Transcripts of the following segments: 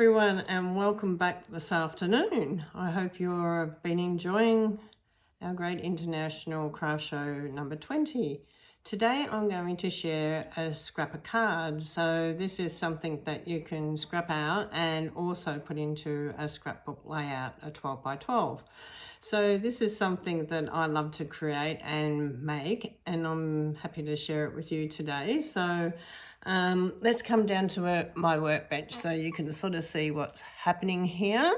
everyone and welcome back this afternoon. I hope you've been enjoying our Great International Craft Show number 20. Today I'm going to share a scrapper card. So this is something that you can scrap out and also put into a scrapbook layout, a 12 by 12. So this is something that I love to create and make, and I'm happy to share it with you today. So let's come down to my workbench so you can sort of see what's happening here.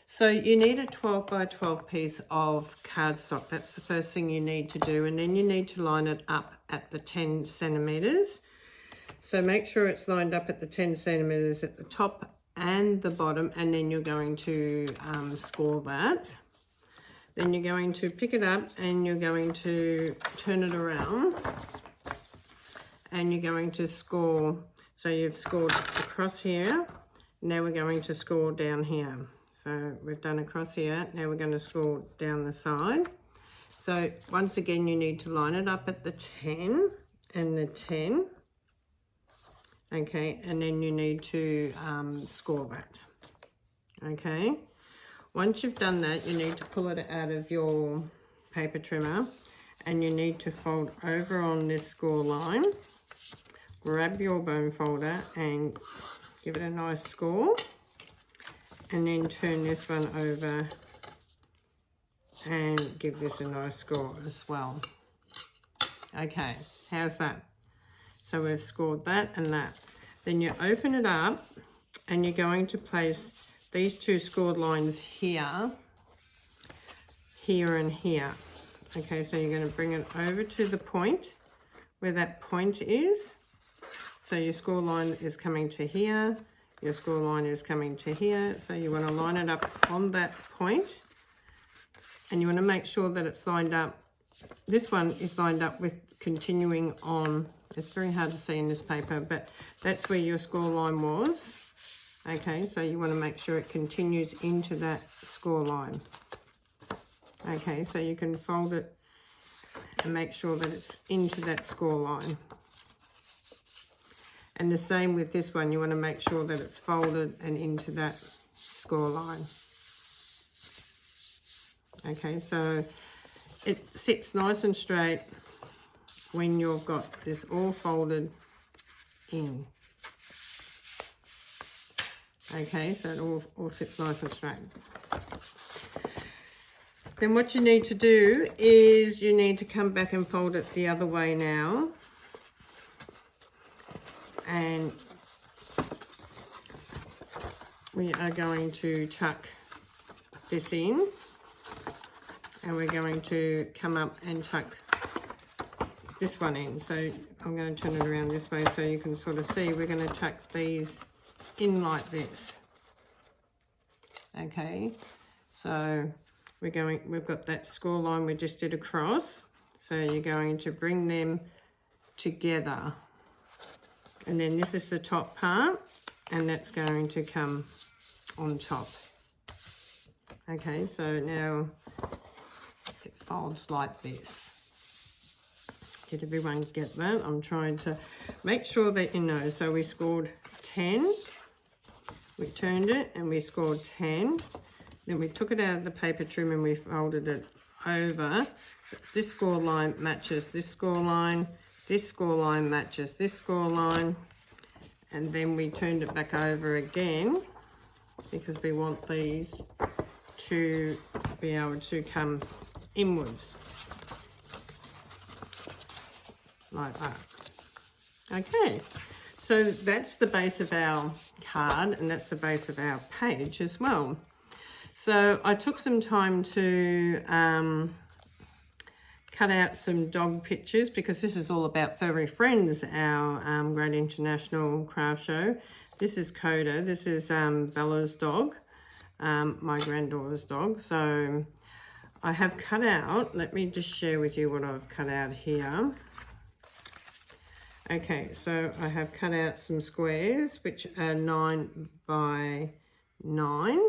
So you need a 12 by 12 piece of cardstock. That's the first thing you need to do, and then you need to line it up at the 10 centimeters. So make sure it's lined up at the 10 centimeters at the top and the bottom, and then you're going to score that. Then you're going to pick it up and you're going to turn it around and you're going to score. So you've scored across here. Now we're going to score down here. So we've done across here. Now we're going to score down the side. So once again, you need to line it up at the 10 and the 10. Okay, and then you need to score that. Okay. Once you've done that, you need to pull it out of your paper trimmer and you need to fold over on this score line. Grab your bone folder and give it a nice score, and then turn this one over and give this a nice score as well. Okay, how's that? So we've scored that and that. Then you open it up and you're going to place these two scored lines here, here and here. Okay, so you're going to bring it over to the point where that point is. So your score line is coming to here, your score line is coming to here. So you want to line it up on that point, and you want to make sure that it's lined up. This one is lined up with continuing on. It's very hard to see in this paper, but that's where your score line was. Okay, so you want to make sure it continues into that score line. Okay, so you can fold it and make sure that it's into that score line. And the same with this one, you want to make sure that it's folded and into that score line. Okay, so it sits nice and straight when you've got this all folded in. Okay, so it all sits nice and straight. Then what you need to do is you need to come back and fold it the other way now. And we are going to tuck this in. And we're going to come up and tuck this one in. So I'm going to turn it around this way so you can sort of see. We're going to tuck these in like this. Okay, so we've got that score line we just did across. So you're going to bring them together. And then this is the top part, and that's going to come on top. Okay, so now it folds like this. Did everyone get that? I'm trying to make sure that you know. So we scored 10. We turned it and we scored 10. Then we took it out of the paper trim and we folded it over. This score line matches this score line. This score line matches this score line. And then we turned it back over again because we want these to be able to come inwards. Like that. Okay. So that's the base of our card, and that's the base of our page as well. So I took some time to cut out some dog pictures because this is all about Furry Friends, our Great International Craft Show. This is Coda. This is Bella's dog, my granddaughter's dog. So I have cut out, let me just share with you what I've cut out here. Okay, so I have cut out some squares, which are 9 by 9,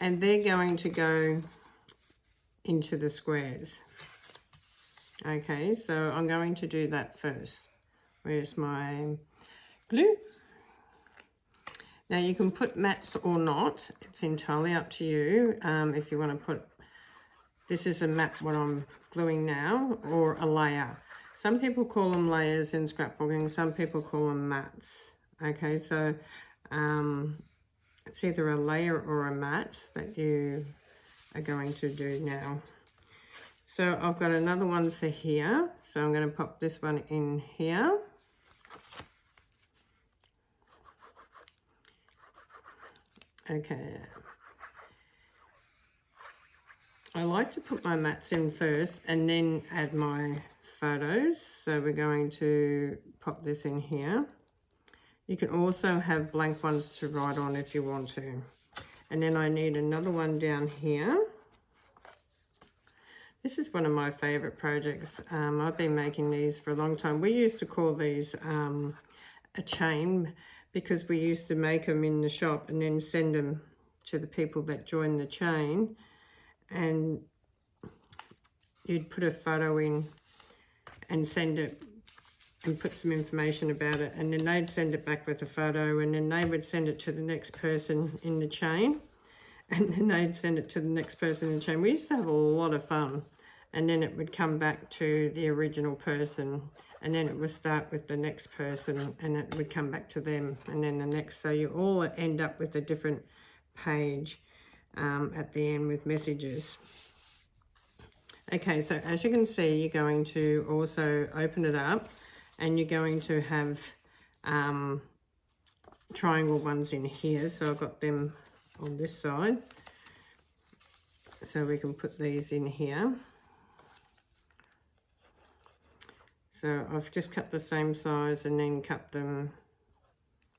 and they're going to go into the squares. Okay, so I'm going to do that first. Where's my glue. Now you can put mats or not, it's entirely up to you. If you want to put, this is a mat what I'm gluing now, or a layer. Some people call them layers in scrapbooking, some people call them mats. Okay, so it's either a layer or a mat that you are going to do now. So I've got another one for here, so I'm going to pop this one in here. Okay, I like to put my mats in first and then add my photos. So we're going to pop this in here. You can also have blank ones to write on if you want to. And then I need another one down here. This is one of my favorite projects. I've been making these for a long time. We used to call these a chain, because we used to make them in the shop and then send them to the people that joined the chain, and you'd put a photo in and send it and put some information about it, and then they'd send it back with a photo, and then they would send it to the next person in the chain, and then they'd send it to the next person in the chain. We used to have a lot of fun, and then it would come back to the original person, and then it would start with the next person, and it would come back to them, and then the next. So you all end up with a different page at the end with messages. Okay, so as you can see, you're going to also open it up, and you're going to have triangle ones in here. So I've got them on this side, so we can put these in here. So I've just cut the same size and then cut them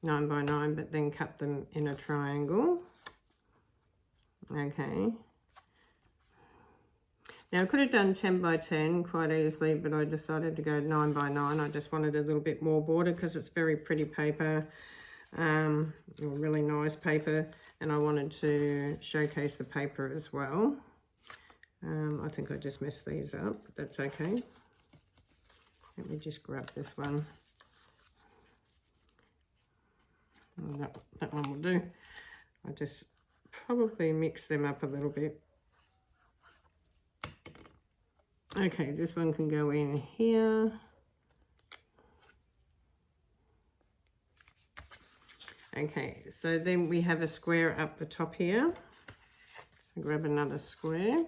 9 by 9, but then cut them in a triangle. Okay. Now I could have done 10 by 10 quite easily, but I decided to go 9 by 9. I just wanted a little bit more border because it's very pretty paper, or really nice paper, and I wanted to showcase the paper as well. I think I just messed these up, but that's okay. Let me just grab this one. That one will do. I just probably mix them up a little bit. Okay, this one can go in here. Okay, so then we have a square up the top here. So grab another square.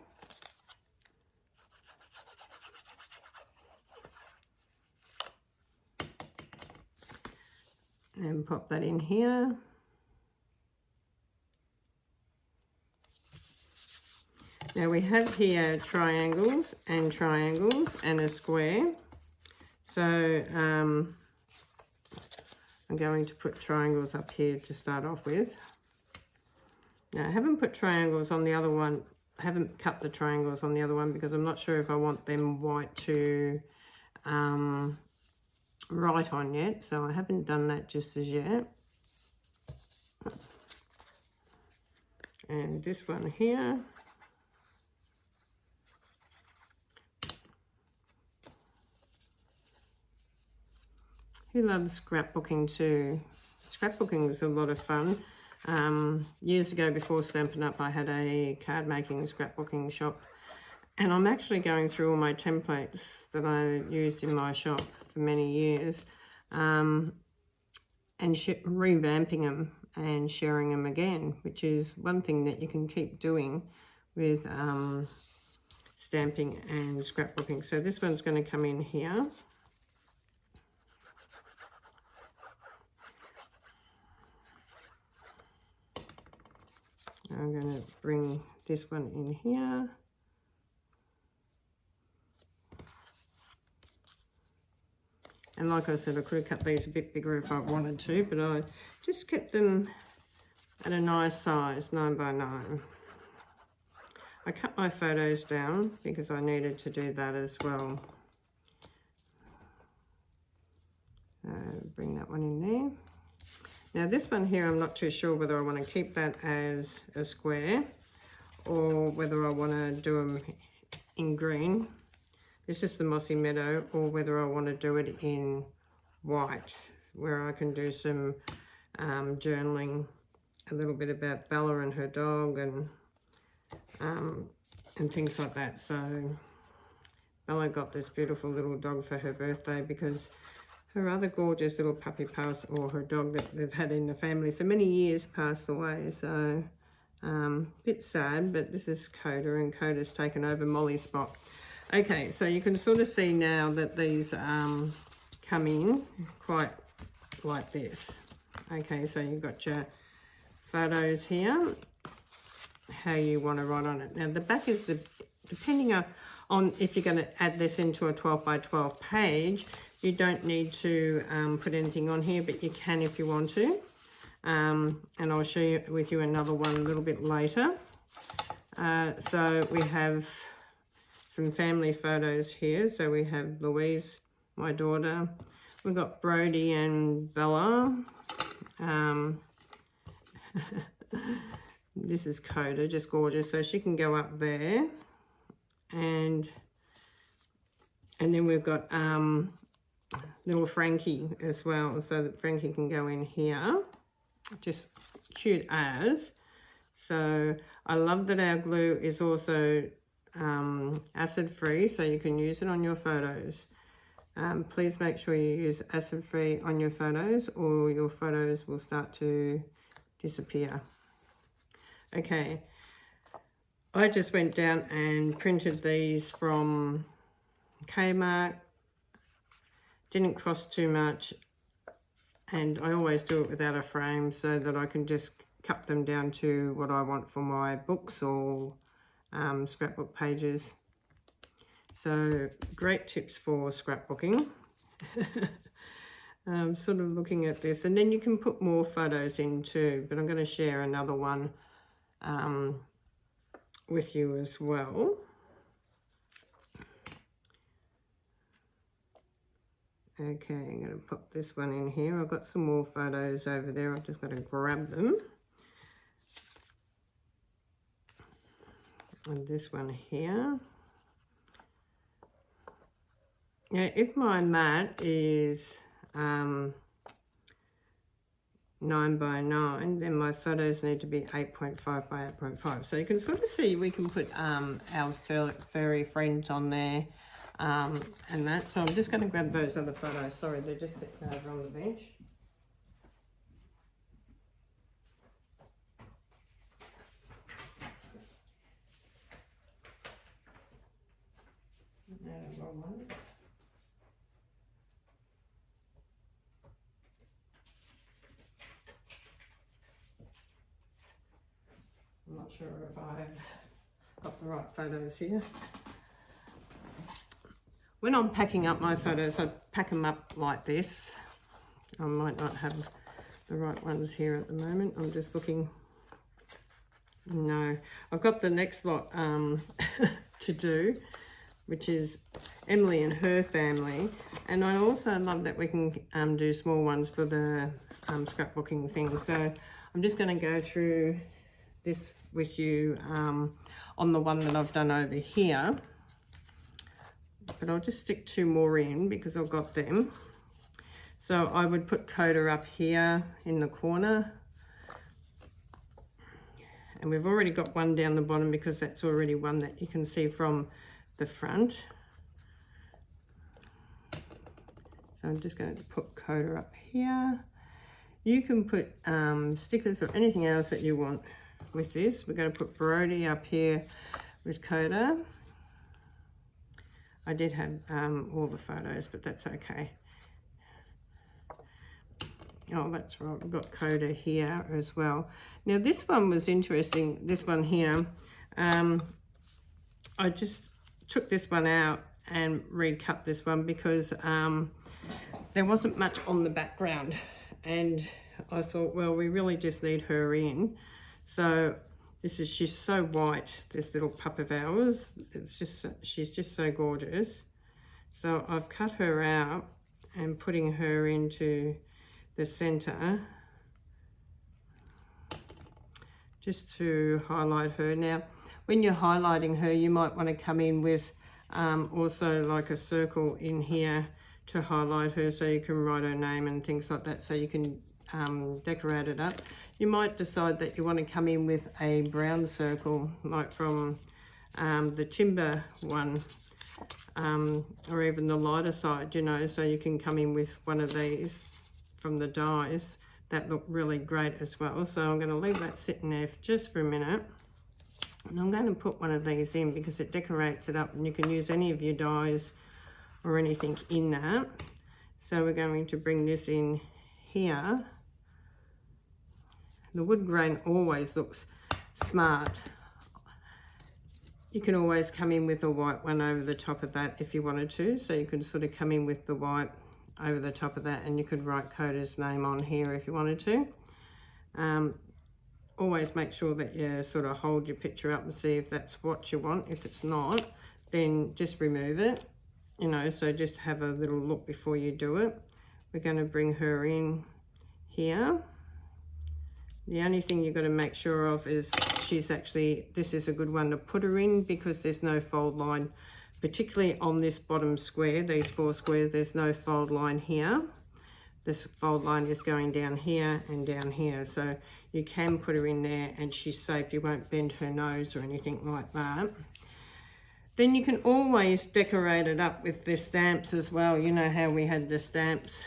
And pop that in here. Now we have here triangles and a square. So I'm going to put triangles up here to start off with. Now I haven't put triangles on the other one. I haven't cut the triangles on the other one because I'm not sure if I want them white to write on yet, so I haven't done that just as yet. And this one here, who loves scrapbooking too? Scrapbooking is a lot of fun. Years ago, before Stampin' Up, I had a card making scrapbooking shop, and I'm actually going through all my templates that I used in my shop for many years, and revamping them and sharing them again, which is one thing that you can keep doing with stamping and scrapbooking. So this one's going to come in here. I'm going to bring this one in here. And like I said, I could have cut these a bit bigger if I wanted to, but I just kept them at a nice size, 9 by 9. I cut my photos down because I needed to do that as well. Bring that one in there. Now this one here, I'm not too sure whether I want to keep that as a square or whether I want to do them in green. This is the Mossy Meadow, or whether I want to do it in white. where I can do some journaling, a little bit about Bella and her dog and things like that. So Bella got this beautiful little dog for her birthday because her other gorgeous little puppy passed, or her dog that they've had in the family for many years, passed away. So bit sad, but this is Coda, and Coda's taken over Molly's spot. Okay, so you can sort of see now that these come in quite like this. Okay, so you've got your photos here, how you want to write on it. Now the back is depending on if you're going to add this into a 12 by 12 page, you don't need to put anything on here, but you can if you want to. And I'll show you with you another one a little bit later. So we have some family photos here. So we have Louise, my daughter. We've got Brody and Bella. This is Coda, just gorgeous. So she can go up there. And then we've got little Frankie as well, so that Frankie can go in here. Just cute as. So I love that our glue is also acid free, so you can use it on your photos. Please make sure you use acid free on your photos, or your photos will start to disappear. Okay, I just went down and printed these from Kmart. Didn't cost too much, and I always do it without a frame so that I can just cut them down to what I want for my books or scrapbook pages. So great tips for scrapbooking. I'm sort of looking at this, and then you can put more photos in too, but I'm going to share another one with you as well. Okay, I'm going to put this one in here. I've got some more photos over there. I've just got to grab them. And this one here. Now, if my mat is 9 by 9, then my photos need to be 8.5 by 8.5. So you can sort of see we can put our furry friends on there. And that, so I'm just going to grab those other photos. Sorry, they're just sitting over on the bench. No, wrong ones. I'm not sure if I've got the right photos here. When I'm packing up my photos, I pack them up like this. I might not have the right ones here at the moment. I'm just looking. No, I've got the next lot to do, which is Emily and her family. And I also love that we can do small ones for the scrapbooking things. So I'm just going to go through this with you on the one that I've done over here. But I'll just stick 2 more in because I've got them. So I would put Coda up here in the corner. And we've already got one down the bottom because that's already one that you can see from the front. So I'm just going to put Coda up here. You can put stickers or anything else that you want with this. We're going to put Brody up here with Coda. I did have all the photos, but that's okay. Oh, that's right, we've got Coda here as well. Now this one was interesting, this one here. I just took this one out and recut this one because there wasn't much on the background. And I thought, well, we really just need her in. So she's so white, this little pup of ours. She's just so gorgeous. So I've cut her out and putting her into the center just to highlight her. Now, when you're highlighting her, you might want to come in with also like a circle in here to highlight her, so you can write her name and things like that, so you can decorate it up. You might decide that you want to come in with a brown circle, like from the timber one, or even the lighter side, you know, so you can come in with one of these from the dies that look really great as well. So I'm going to leave that sitting there just for a minute, and I'm going to put one of these in because it decorates it up, and you can use any of your dies or anything in that. So we're going to bring this in here. The wood grain always looks smart. You can always come in with a white one over the top of that if you wanted to. So you could sort of come in with the white over the top of that, and you could write Coda's name on here if you wanted to. Always make sure that you sort of hold your picture up and see if that's what you want. If it's not, then just remove it, you know, so just have a little look before you do it. We're going to bring her in here. The only thing you've got to make sure of is she's actually, this is a good one to put her in because there's no fold line, particularly on this bottom square, these 4 squares, there's no fold line here. This fold line is going down here and down here, so you can put her in there and she's safe. You won't bend her nose or anything like that. Then you can always decorate it up with the stamps as well. You know how we had the stamps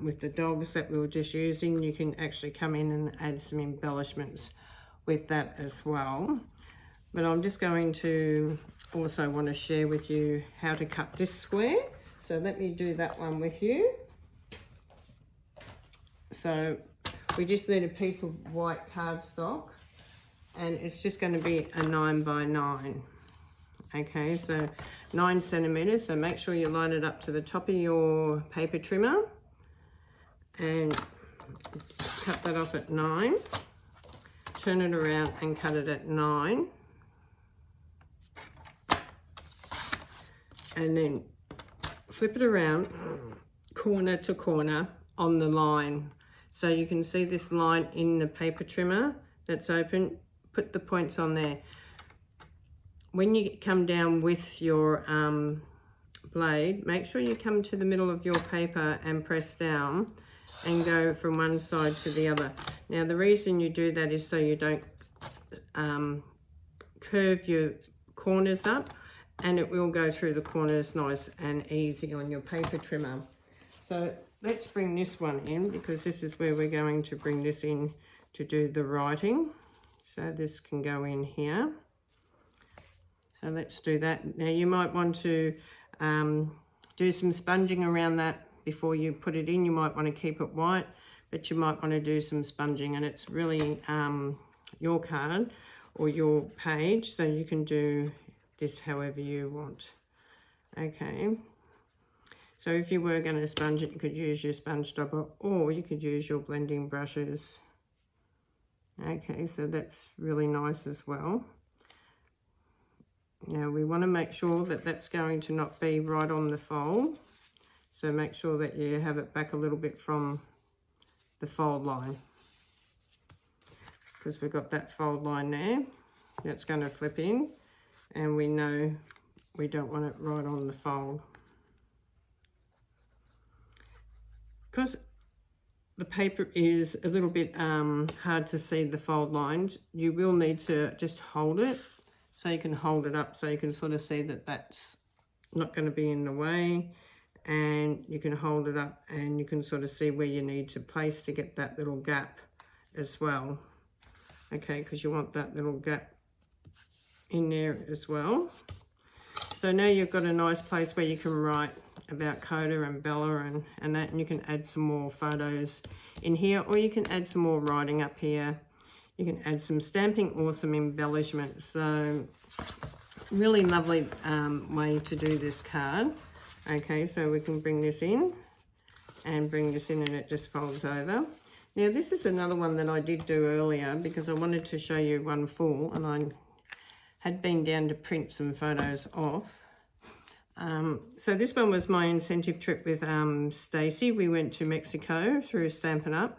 with the dogs that we were just using. You can actually come in and add some embellishments with that as well. But I'm just going to also want to share with you how to cut this square. So let me do that one with you. So we just need a piece of white cardstock, and it's just going to be a 9 by 9. Okay, so 9 centimeters. So make sure you line it up to the top of your paper trimmer and cut that off at 9. Turn it around and cut it at 9. And then flip it around corner to corner on the line. So you can see this line in the paper trimmer that's open. Put the points on there. When you come down with your blade, make sure you come to the middle of your paper and press down and go from one side to the other. Now the reason you do that is so you don't curve your corners up, and it will go through the corners nice and easy on your paper trimmer. So let's bring this one in, because this is where we're going to bring this in to do the writing. So this can go in here. So let's do that. Now you might want to do some sponging around that before you put it in. You might want to keep it white, but you might want to do some sponging, and it's really your card or your page, so you can do this however you want. Okay, so if you were going to sponge it, you could use your sponge stopper, or you could use your blending brushes. Okay, so that's really nice as well. Now we want to make sure that that's going to not be right on the fold, so make sure that you have it back a little bit from the fold line, because we've got that fold line there that's going to flip in, and we know we don't want it right on the fold. Because the paper is a little bit hard to see the fold lines, you will need to just hold it. So you can hold it up so you can sort of see that that's not going to be in the way, and you can hold it up and you can sort of see where you need to place to get that little gap as well. Okay, because you want that little gap in there as well. So now you've got a nice place where you can write about Coda and Bella and that, and you can add some more photos in here, or you can add some more writing up here. You can add some stamping or some embellishment. So really lovely way to do this card. Okay, so we can bring this in and it just folds over. Now this is another one that I did do earlier because I wanted to show you one full, and I had been down to print some photos off. So this one was my incentive trip with Stacy. We went to Mexico through Stampin' Up.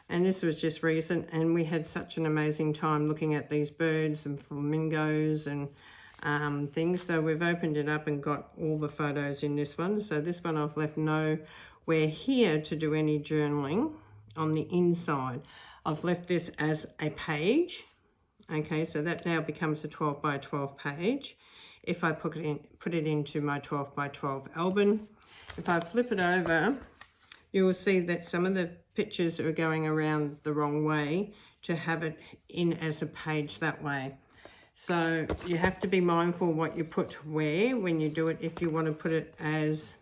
And this was just recent, and we had such an amazing time looking at these birds and flamingos and things. So we've opened it up and got all the photos in this one. So this one I've left nowhere here to do any journaling on the inside. I've left this as a page. Okay, so that now becomes a 12 by 12 page. If I put it into my 12 by 12 album, if I flip it over, you will see that some of the pictures are going around the wrong way to have it in as a page that way. So you have to be mindful what you put where when you do it, if you want to put it as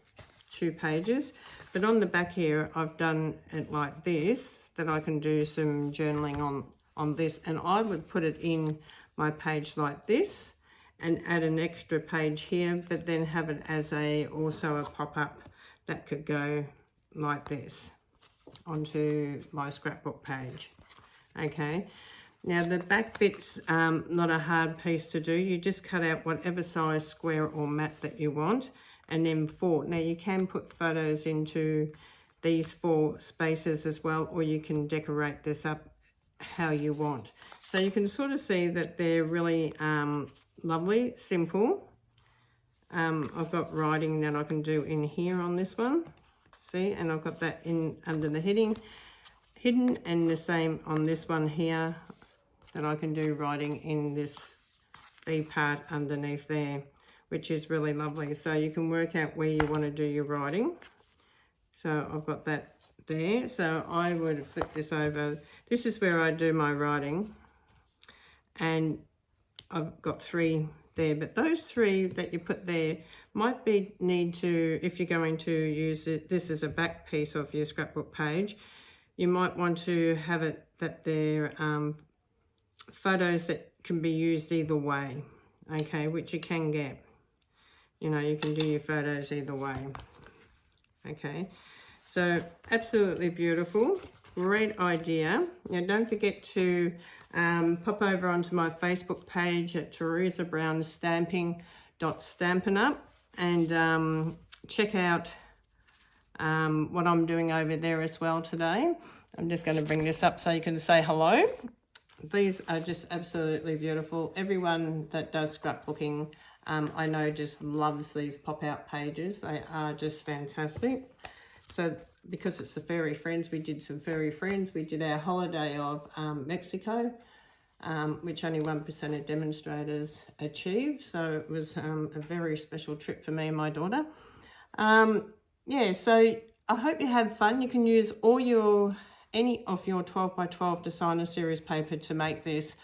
2 pages. But on the back here, I've done it like this, that I can do some journaling on this, and I would put it in my page like this and add an extra page here, but then have it as also a pop-up that could go like this onto my scrapbook page. Okay, now the back bit's not a hard piece to do. You just cut out whatever size square or mat that you want, and then 4. Now you can put photos into these 4 spaces as well, or you can decorate this up how you want. So you can sort of see that they're really lovely, simple. I've got writing that I can do in here on this one. See, and I've got that in under the hidden, and the same on this one here, that I can do writing in this B part underneath there, which is really lovely. So you can work out where you want to do your writing. So I've got that there. So I would flip this over. This is where I do my writing, and I've got 3 there, but those 3 that you put there might need to, if you're going to use it, this is a back piece of your scrapbook page, you might want to have it that they're photos that can be used either way, okay, which you can get. You know, you can do your photos either way. Okay, so absolutely beautiful, great idea. Now don't forget to pop over onto my Facebook page at Teresa Brown Stampin Up, and check out what I'm doing over there as well today. I'm just going to bring this up so you can say hello. These are just absolutely beautiful. Everyone that does scrapbooking, I know, just loves these pop-out pages. They are just fantastic. So because it's the Fairy Friends, we did some Fairy Friends. We did our holiday of Mexico, which only 1% of demonstrators achieve. So it was a very special trip for me and my daughter. Yeah, so I hope you had fun. You can use any of your 12 by 12 designer series paper to make this,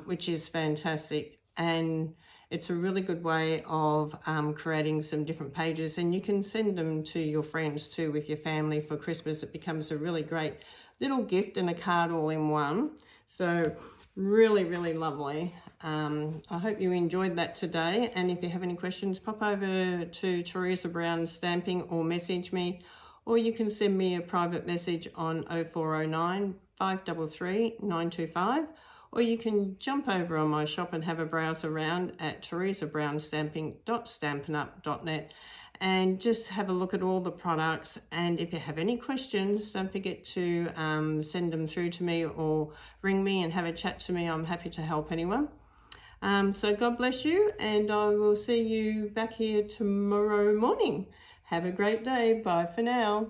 which is fantastic. And it's a really good way of creating some different pages, and you can send them to your friends too with your family for Christmas. It becomes a really great little gift and a card all in one. So really, really lovely. I hope you enjoyed that today. And if you have any questions, pop over to Teresa Brown Stamping or message me, or you can send me a private message on 0409 533 925. Or you can jump over on my shop and have a browse around at teresabrownstamping.stampinup.net and just have a look at all the products. And if you have any questions, don't forget to send them through to me or ring me and have a chat to me. I'm happy to help anyone. So God bless you, and I will see you back here tomorrow morning. Have a great day. Bye for now.